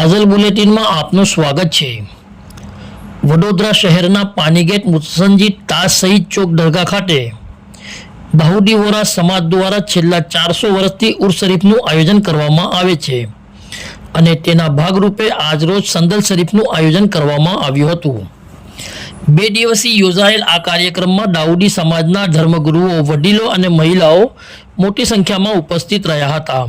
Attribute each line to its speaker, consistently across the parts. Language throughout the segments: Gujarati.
Speaker 1: કાજલ બુલેટિનમાં આપનું સ્વાગત છે। વડોદરા શહેરના પાનીગેટ મુસંજી તાજ શહીદ ચોક દરગાહ ખાતે દાઉદી વોરા સમાજ દ્વારા છેલ્લા 400 વર્ષથી ઉર્સ શરીફનું આયોજન કરવામાં આવે છે અને તેના ભાગરૂપે આજરોજ સંદલ શરીફનું આયોજન કરવામાં આવ્યું હતું। 2 દિવસીય યોજાયેલ આ કાર્યક્રમમાં દાઉદી સમાજના ધર્મગુરુઓ, વડીલો અને મહિલાઓ મોટી સંખ્યામાં ઉપસ્થિત રહ્યા હતા।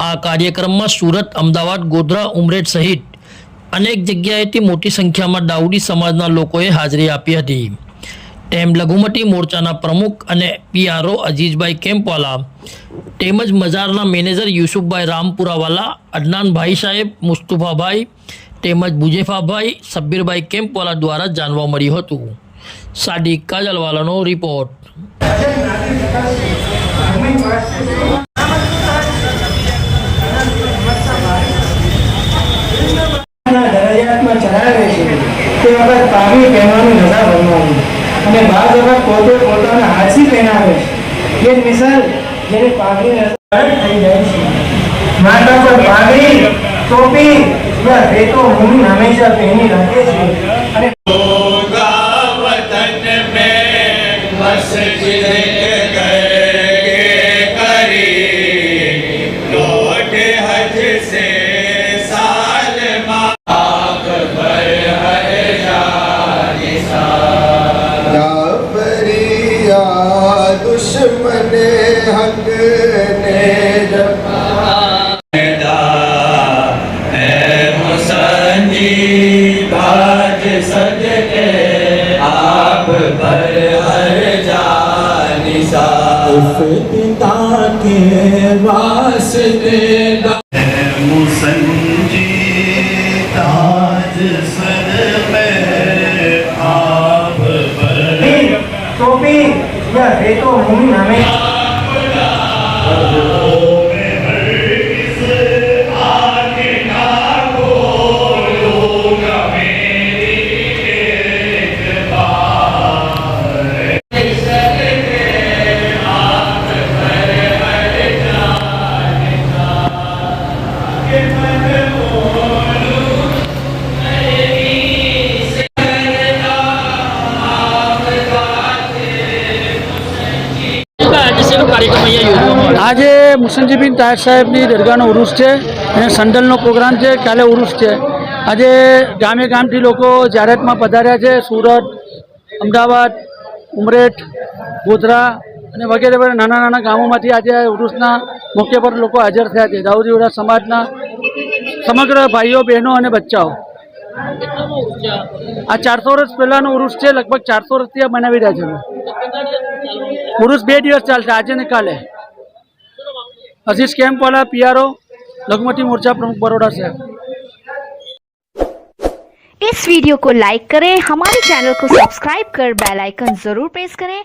Speaker 1: આ કાર્યક્રમમાં સુરત, અમદાવાદ, ગોધરા, ઉમરેઠ સહિત અનેક જગ્યાએથી મોટી સંખ્યામાં દાઉદી સમાજના લોકોએ હાજરી આપી હતી। તેમ લઘુમતી મોરચાના પ્રમુખ અને પીઆરઓ અજીઝભાઈ કેમ્પવાલા તેમજ મજારના મેનેજર યુસુફભાઈ રામપુરાવાલા, અદનાનભાઈ સાહેબ, મુસ્તુફાભાઈ તેમજ બુજેફાભાઈ, સબ્બીરભાઈ કેમ્પવાલા દ્વારા જાણવા મળ્યું હતું। સાદિક કાજલવાલાનો રિપોર્ટ।
Speaker 2: દરિયામાં ચલાવે છે તે વખત પાઘડી પહેરવાની રજા બનવાની અને બાદ વખત પોતે પોતાના હાથી પહેરાવે છે। એ જ મિસાલ જેને પાઘડી થઈ જાય છે। માથા પર પાઘડી, ટોપી યા રેતો મુનિ હંમેશા પહેરી રાખે છે અને
Speaker 3: दुश्मने हक ने मुसंजी बाज सजके आप पर हर जानिसा पिता के वास्ते मुसंजी ताज सर में आप पर
Speaker 2: टोपी या रेतो मुनि हमेशा
Speaker 4: આજે મુસંજીબીન તાજ સાહેબની દરગાહનો ઉરુસ છે અને સંડલનો પ્રોગ્રામ છે। કાલે ઉરુસ છે। આજે ગામે ગામથી લોકો જાહેરાતમાં પધાર્યા છે। સુરત, અમદાવાદ, ઉમરેઠ, ગોધરા અને વગેરે વગેરે નાના નાના ગામોમાંથી આજે ઉરુસના મોકે પર લોકો હાજર થયા છે। દાઉદી વોરા સમાજના સમગ્ર ભાઈઓ, બહેનો અને બચ્ચાઓ। આ 400 વર્ષ પહેલાંનો ઉરુસ છે। લગભગ 400 વર્ષથી આ મનાવી રહ્યા છે। ઉરુસ 2 દિવસ ચાલશે, આજે ને કાલે। अजीज कैंपवाला, पीआरओ, लघुमती मोर्चा प्रमुख, बड़ौदा शहर।
Speaker 5: इस वीडियो को लाइक करें, हमारे चैनल को सब्सक्राइब कर बेल आइकन जरूर प्रेस करें